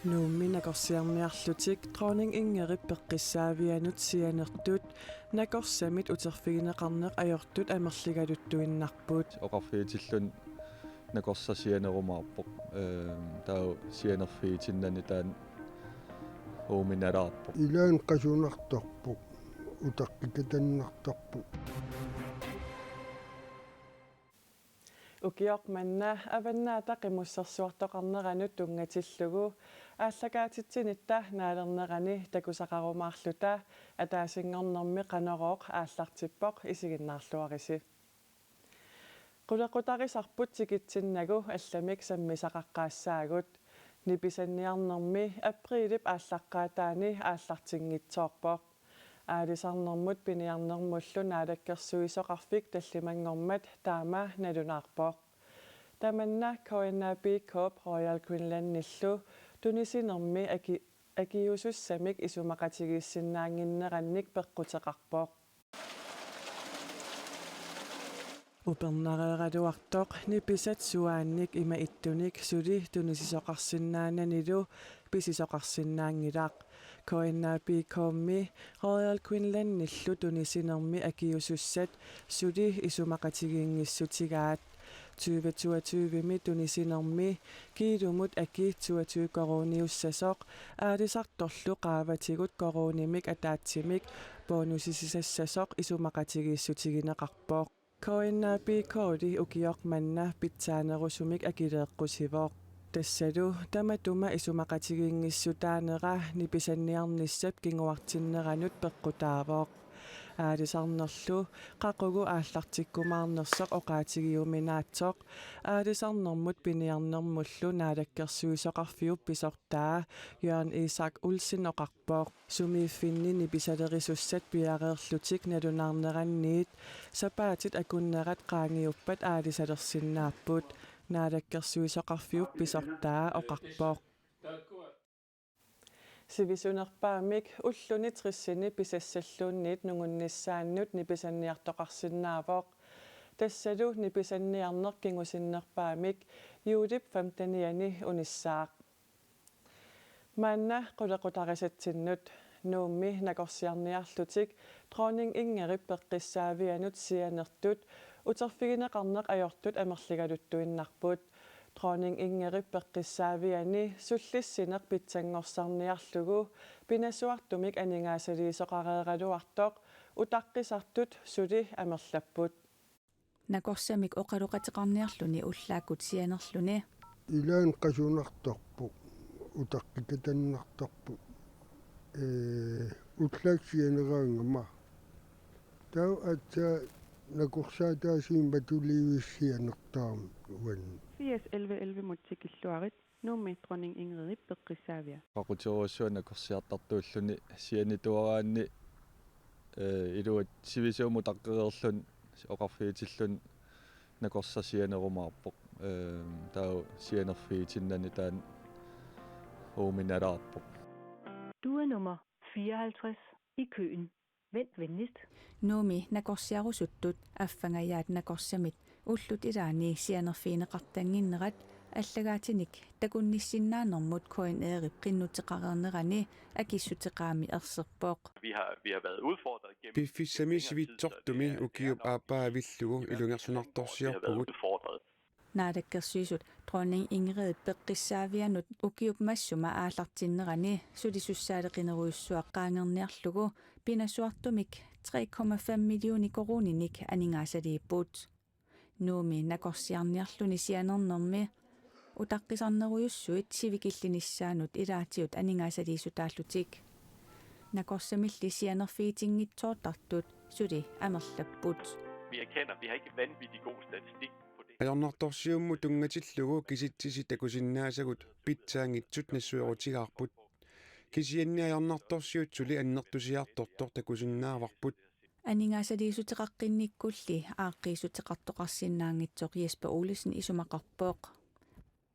Nuummi nakorsiarniarlutik dronning Ingrid peqqissaavianut sianertut nakorsamit uterfigineqarneq ajortut amerligaluttuinnarput oqarfiitillun nakorsasianerumaarpoq taa sianerfiitinnani taan uuminalaarpoq ilaan qasunartorpoq utaqqikatannartorpoq ukiaq manna avannaata qimussersuartoqarneranut tungatillugu ааллакаатитсинита наалернерани такусақаруmaarluta атаасингорнэрми канорооқ ааллартиппоқ исигиннаарлуариси qulaqutarisarput tikitsinnagu алламик саммисақаққаассаагут ниписанниарнэрми априлип ааллаққаатаани ааллартингитсоорпоқ аалисарнэрмут пиниарнэрмуллу наалаккерсуисоқарфик таллимангормат таама налунаарпоқ таманна коиннапи коп Royal Queensland-ниллу тунисинерми акиусуссамик исумақатигиссиннаангиннеранник пеққутеқарпоқ упернареератуартоқ ниписат суаанник има иттуник сули тунисисоқарсиннаананилу писисоқарсиннаангилаақ коиннапи комми Royal Queensland-ниллу тунисинерми акиусуссат сули исумақатигингиссутигаат 2022 tunisinermi kiilumut aki 22 koroniussassoq aalisartorlu qaavatigut koronimik ataatsimik bonusisissassoq isumaqatigiissutigineqarpoq koinnapi kooli ukioq manna pitsaanerusumik akileeqqusivoq tassalu tamatuma isumaqatigiingissutaanera nipisanniarnissap kinguartinneranut peqqutaavoq аалисарнерлу қақугу ааллартиккумаарнерсоқ оқаатигиуминаатсоқ аалисарнэрмут пиниарнэрмуллу наалаккерсуисоқарфиуп писортаа Jørn Isak Olsen оқарпоқ сумииффинни ниписалерисуссат пиареерлутик налунаарнеранниит сапаатит акуннерат qaangiuppat аалисалерсиннааппут наалаккерсуисоқарфиуп писортаа оқарпоқ сивисунерпаамик уллуни триссини писассаллуунниит нугунниссааннут ниписанниартоқарсинаавоқ тассалу ниписанниарнеқ кингусиннерпаамик юулип 15-ани униссаақ манна qulaqutarisatsinнут нуумми накорсиарниарлутик dronning Ingrid peqqissaavianut sianertut утерфигинеқарнеқ ajortut амерлигалуттуиннарпут dronning Ingrid peqqissaaviani sullissineq pitsangorsaarniarlugu pinasuartumik aningaasaliisoqareeraluartoq utaqqisartut suli amerlapput nakorsamik oqaluqatiqarniarluni ullaakut sianerluni ilaan qasunartorpoq utaqqikatannartorpoq ullaaksianeraangama tau atsa nakorsaataasiin patuliuissianertaarmi uan CS 1111 mutikilluarit nuummi dronning Ingrid peqqissaavia qaqutiruussuuna korsiartartuulluni sianituaraanni iluat sivisuumu taqqereerlun oqarfiitillun nakorsasianerumaarpoq taa sianerfiitinnani taan uuminalaarpoq Du er nummer 54 i køen. Vent venligst. nuumi nakorsiarusuttut affangayaat nakorsamit ullut ilaani sianerfiineqartanginnerat аллагаатиник такунниссиннааnermut коин eerip qinnuteqareernerani akissuteqaami erserpooq Vi har været udfordret gennem Piffissamisivitsortumi ukiup aapaavillugu ilungersunartorsiorpugut naadakkersuisut dronning Ingrid peqqissaavianut ukiup massuma aallartinnerani sulisussaaleqineruissuaq qaangerniarlugu pinasuartumik 3,5 millioni koruninik aningaasaliippuut nuumi nakorsiarniarluni sianernermi utaqqisarneruyussuit sivikillinissaanut ilaatiut aningaasaliisutaallutik nakorsamilli sianerfiitingitsoortartut suli amerlapput Vi erkender, vi har ikke vanvittig god statistik på det. ajornartorsiummu tungatillugu kisittisi takusinnaasagut pitsaangitsut nassuerutigaarput kisianniajornartorsiut suli annertusiartortor takusinnaavarput aningaasaliisuteqaqqinnikkulli aaqqiisuteqartoqarsinnaangitsoq Jesper Olesen isumaqarpooq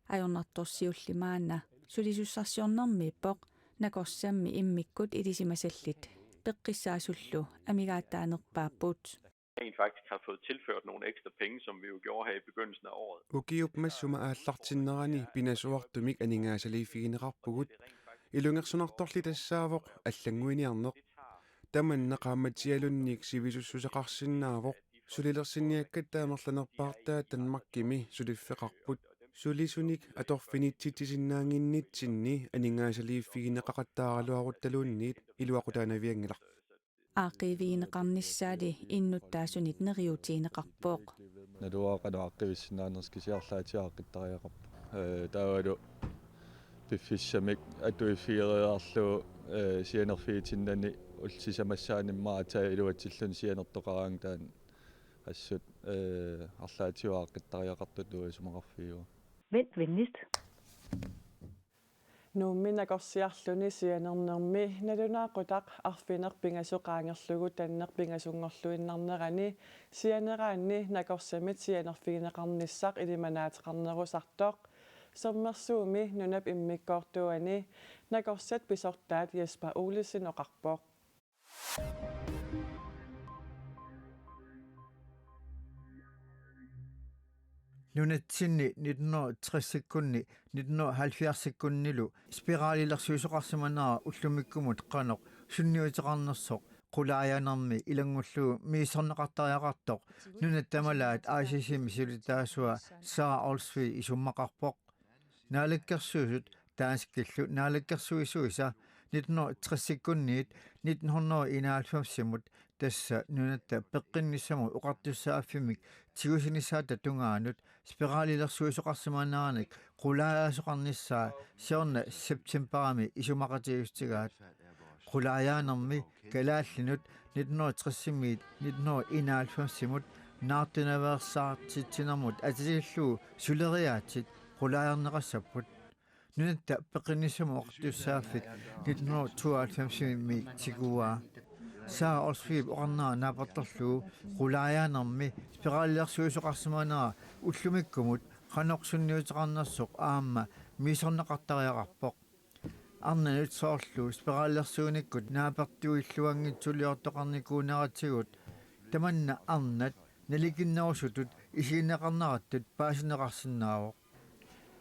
ajornartorsiullimaanna sulisussarsiornermiippoq nakorsammi immikkut ilisimasallit peqqissaasullu amigaattaanerpaapput rent faktisk har fået tilført nogle ekstra penge, som vi jo gjorde her i begyndelsen af året. Ukiup massuma aallartinnerani pinasuartumik aningaasaliifigineqarpugut ilungersunartorlitassaaavoq аллангуиниарнеq таманнеqaamatialunnik sivisussuseqarsinnaavoq sulilersinniakkat taamerlanerpaartaa tanmakkimi suliffeqarput sulisunik atorfinitsittisinnaanginnitsinni aningaasaliiffigineqaqattaaraluaruttalunniit iluaqutaanaviangilar aaqiviineqarnissaali innuttaasunit neriutiineqarpooq naluaqanuaqqivissinaannerskisiarlaatiaqqittariaqarpu taavalu piffissamik atuifiirearlu sianerfiitinnani ulsisamassaanimmaa iluatillun sianertoqaraang taan assut arlaatiuaqqittariaqartut uisumaqarfiigu Vent venligst. Nuumminaqorsiarluni sianernermi nalunaaqutaq arfinerpingasoqaangerlugu tannerpingasungorluinnarnerani sianeraanni naqorsamit sianerfigineqarnissaq ilimanaateqarnerusartoq sommersuumi nunap immikkoortuani naqorsat pisortaat Jesper Olesen oqarpoq Nunatsinni 1960-sekkunni 1970-sekkunnilu spiraalilersuusoqarsimanaa ullumikkumut qanoq sunniuteqarnersoq qulaayanermi ilangullugu miiserneqartariaqartoq nunattamalaat aasisimi sulitaasua Sara Olsvig isummaqarpoq naalakkersuusut taaskillu naalakkersuisuisa 1960-sekkunniit 1991-simut tassa nunatta peqqinnissamu uqartussaaffimik tigusinissaata tungaanut spiraalilersuusoqarsimanaanik qulaayasoqarnissaa siorna septemberami isumaqatigistigaat qulaayaanermi kalaallinut 1960-miit 1991-simut naartunaveersaartitsinermut atililluu suleriaatit qulaayarneqassapput nunatta peqqinnissamu uqartussaaffik 1992-mi tiguaa Sara Olsvig oqarnaa naapartorluu qulaayaanarmi spiraalilersuusoqarsimanaa ullumikkumut qanoqsunniuteqarnersoq aamma miiserneqartariaqarpoq arnanut soorluu spiraalilersuunikkut naapertuilluangitsuliortoqarnikuuneratigut tamanna arnat nalikinnerusutut isiineqarnerattut paasineqarsinnaavoq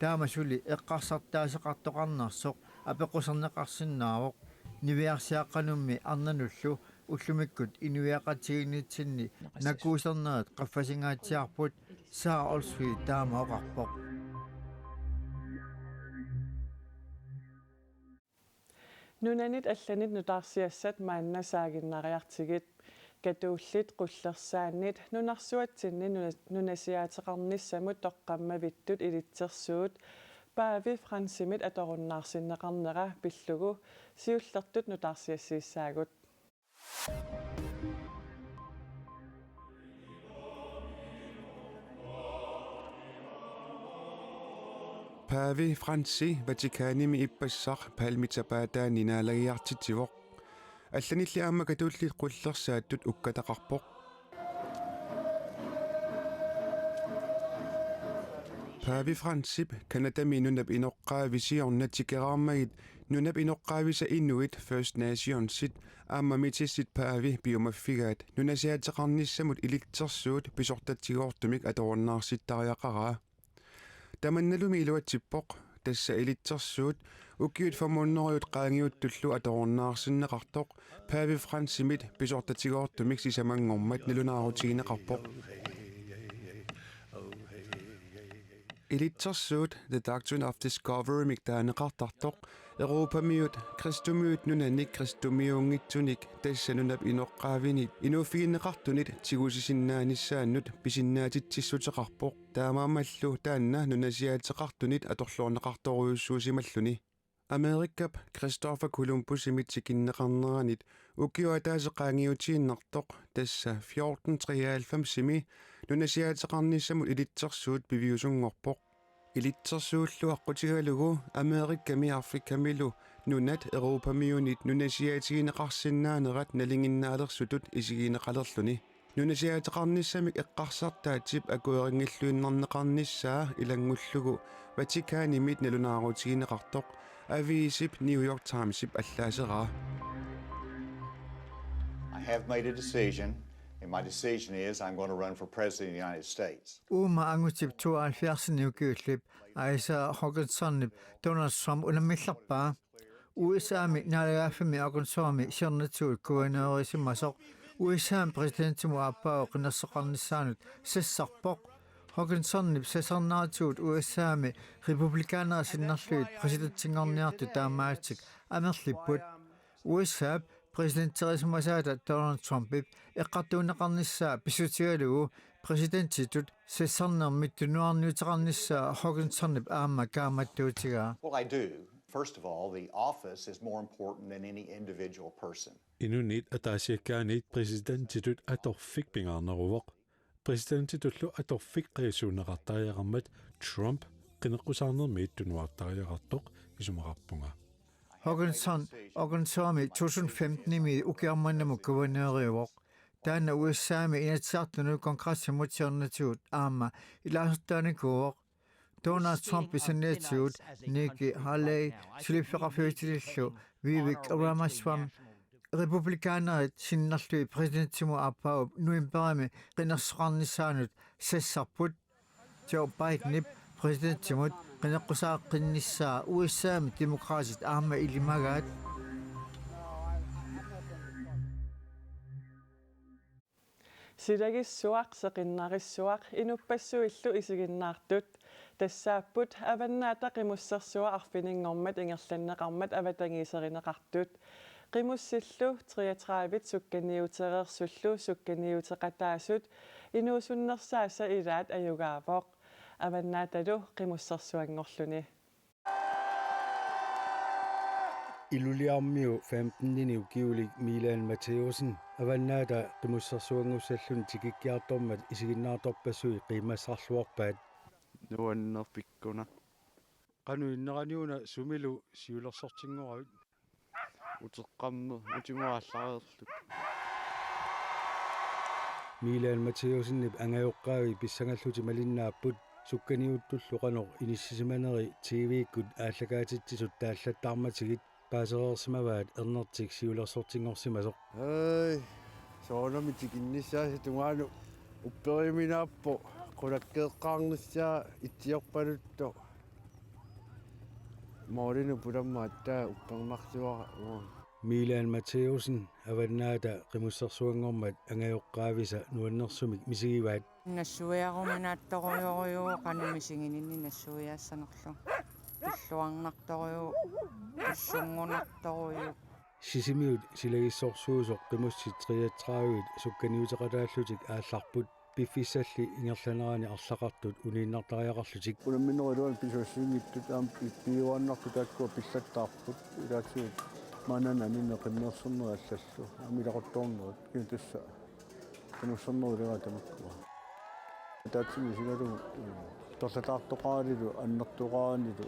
taamasuli eqqarsartaaseqartoqarnersoq apequsarneqarsinnaavoq niviarsiaqqanummi arnanullu ullumikkut inuiaqatiginitsinni nakuuserneret qaffasingaatiarput Sara Olsvig taama oqarpoq nunanit allanit nutaarsiassat maannasaaginnariartigit katuullit qullersaannit nunarsuatsinni nunasiaateqarnissamut toqqammavittut ilitsersuut Paavi Fransimit atorunnaarsinneqarnera pillugu siullertut nutaarsiassiissaagut Paavi Fransi Vatikanimi ippassaq palmitapaataani naalagiartitivoq алланилли аама катуулли qullersaаттут уккатақарпоқ Paavi Fransip kanatami nunap inoqqaavisiornatikeraarmagit nunap inoqqaavisa Inuit First Nationsit aamamitissit Paavi biomaffigaat nunasiateqarnissamut ilitsersuut pisortatsigoortumik atorunnaarsittariaqaraa tamannalumi iluatippoq tassa ilitsersuut ukiut formunneriut qaangiuttullu atorunnaarsinneqartoq Paavi Fransimit pisortatsigoortumik sisamangormat nalunaarutigинеqarpoq Ilitsersuut The Doctrine of Discovery miktaaneqartartoq Europamiut Kristumiut nunannik Kristumiungitsunik tassanunap inoqqaavinit inuuffiginneqartunit tigusisinnaanissaannut pisinnaatitsissuteqarpoq taamaamallu taanna nunasiaateqartunit atorluorneqartoruyussuusimalluni Amerikap Christopher Columbus imitsikинneqarneranit ukiuataaseqaangiutiinnertoq tassa 1493-simi nunasiaateqarnissamut ilitsersuut piviusungorpoq ilitsersuullu aqqutigalugu Amerikami Afrikamilu nunat Europamiunit nunasiaatigineqarsinnaanerat nalinginnaalerssutut isigineqalerluni nunasiaateqarnissamik eqqarsartaatip akueringilluinnerneqarnissaa ilangullugu Vatikanimit nalunaaruutigineqartoq aviisip New York Timesip allaaseraa I have made a decision And my decision is I'm going to run for president of the United States. Uuma angutip 72 ukiullip Asa Hawkinsonip Donald Trump unamillarpaa USAmi naalagaafimi aqunsuami siernatuut kuvaneerisimasoq USAm presidentimu aappao qinassoqarnissaanut sassarpoq Hawkinsonip sasarnaatuut USAmi republikaanera sinnarluit presidentingarniartu taamaatik amerlipput USAp presidenterismasaata Donald Trumpip eqqartuuneqarnissaa pisutigalugu presidentitut sassarnermit tunuarniutaqarnissaa Hawkinsonip aamma kaamattuutigaa. Well, I do. First of all, the office is more important than any individual person. Inunit ataasiakkaanit presidentitut atorfik pingaarneruvoq presidentitullu atorfik qiisuuneqartariaqarmat Trump qineqqusaarnermiit tunuartariaqartoq isumaqarpunga. Hawkinsomi 2015 ukiarmannamu kuvaneeriuvoq taana USAmi inatsiartunu kongrassimut siernatuut aamma ilaasertaanikuuvoq Donald Trump isanniatigut Nikki Haley suliffiqarfiutilillu Vivek Ramaswamy republikaanerit sinnarlui presidentimu aappaup nuimperami qinersoqarnissaanut sassarput Joe Bidenip presidenttimut qineqqusaaqqinnисsaa USAmi demokraatit aamma ilimagaat Sidagissuaq seqinnarissuaq inupassuillu isiginnaartut тассааппут аваннаата qimусsersuа арфинингормат ингерланнеқармат аватангисеринеқартут qimуссиллу 33-вит сукканиутерерсуллу сукканиутеқатаасут инуусуннерсааса илаат аюгаавоқ аваннааталу qimуссерсуангорлуни Iluliarmiu 15 ukiulik Milan Matheusen avannaata qimussersuangussallun tikikkiartormat isiginnaartorpassui qiimassarluorpaat nuannerpikkuna qanuinneraniuna sumilu siulersortingoravit uteqqammu utimuallareerlut Milan Matheusenip angajoqqaavi pissangalluti malinnaapput sukkaniuttullu qanoq inissisimaneri TV-kkut aallakaatitsisut taallattaarmatigit paasereersimavaat ernertik siulersortingorsimasoq ai soonamitikinnissaasi tungaanu upperiminaappo qulakkeeqqaarnissaa itsiorpalutto moorinu pulammaattaa uppermarsuara Milan Matheusen avannaata qimussersuangormat angajoqqaavisa nuannersumik misigivaat насsuiaruminaattorioriu qanumisingininni насsuiaassanerlu illuarnartoriu ussуннgunartoriu sisimiut silagissorsuusoq qimussit 33-vit sukkaniuteqataallutik aallarput piffissalli ingerlanerani arlaqartut uniinnartariaqarlutik unammineriluan pisuassiingittut aam piuannartut akkua pillattaarput ilaatsuut manana ninne qimmeersernerallallu amilaqortornerit kintussa qinusserneruleraatamakkuа taatimi sigalu torlataartoqaalilu annertuqaanilu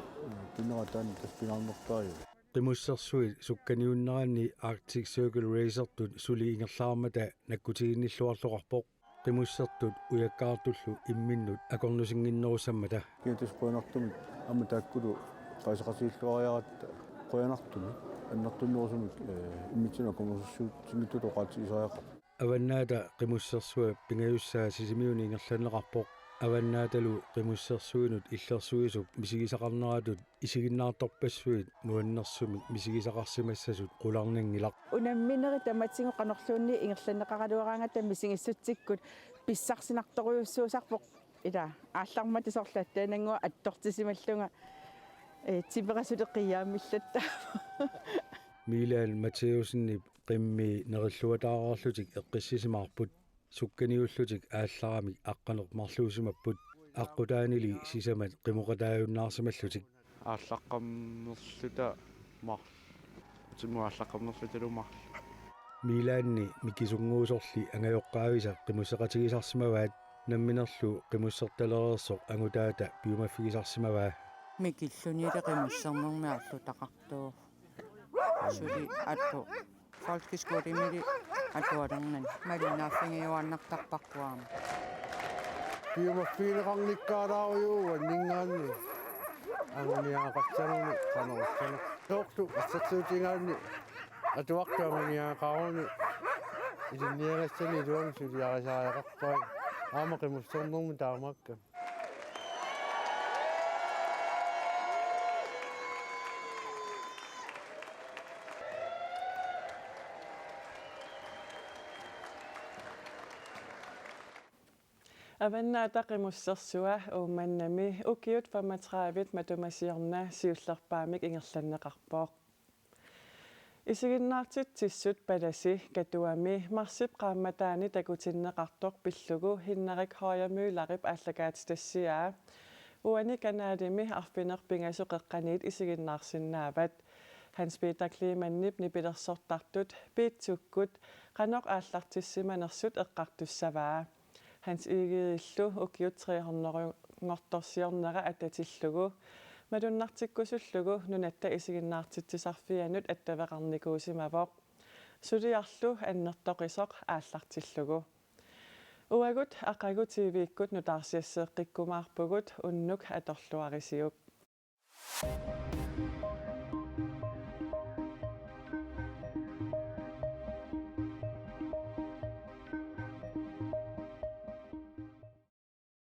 pinerataani taspinarnertaaju qimussersuit sukkaniunnerani Arctic Circle Racertut suli ingerlaarmata nakkutiginnilluarluqarpoq qimussertut ujakkaartullu imminnut akornusinginnerusammata kintusquanartumik amma taakkulu qaiseqarsiilluariaratta qoyanartumi аннартуннерусумик иммитсина коммерсуут симиттутоqaатигисариақар аваннаата qimусserсуа пингаюссаа сисимиуни ингерланнеқарпоқ аваннааталу qimусserсуинут иллерсуисуп мисигисақарнератут исигиннаарторпассуит нуаннерсумик мисигисақарсимассасут qulарнингилақ унамминери таматсигу qanorluunni ингерланнеқаралуараангата мисигиссутсиккут писсарсинарторуйуссуусарпоқ ила ааллармати сорлаттаанангуа аттортисималлунга тиберасулеқиаамиллатта Milan Matheusenip qimmi nerilluataareerlutik eqqissisimaarput sukkaniullutik aallarami aqqanermarluusimapput aqqutaanili sisamat qimuqataajunnaarsimallutik ааллаққаммерлута мар тимуааллаққаммерлуталумар Milanni mikisunguusorli angajoqqaavisa qimusseqatigisarsimavaat namminerlu qimussertalereersoq angutaata piumaffigisarsimavaa mikillunile qimussernermiarlutaqartuuq suli attu folkeskolemili atualernan malinaaffingiuannartarparpuama piumaffiileqarnikkaalaariuuga ningaanni anguniaqatsanuni qanerussana toortu assatsuutigaanni atuaqtuanganiaqaruni илинниагассани илуам сулиарисариақарпай аама қимуссорнэрму таамаакка Avannaata qimussersuа uumannami ukiut 35 matumasiorna siullerpaamik ingerlanneqarpooq. Isiginnaartit tissut palasi katuami marsip qaammataani takutinneqartoq pillugu hinnarik hoyamyularip allakaatitassia uani kanaadimi arfinerpingasu qeqqaniit isiginnaarsinnaavat Hans Peter Clemannip nipilersortartut piitsukkut qanoq aallartissimanersut eqqartussavaa Hans igidillu ukiut 300 atatillugu madunnartikkusullugu nunatta isiginnaartitsisarfianut attaveqarnikuusimavoq suliarlu annertoqisoq aallartillugu uagut aqagut TV-ikkut nutaarsiasseeqqikkumaarpugut unnuk atorluarisiuk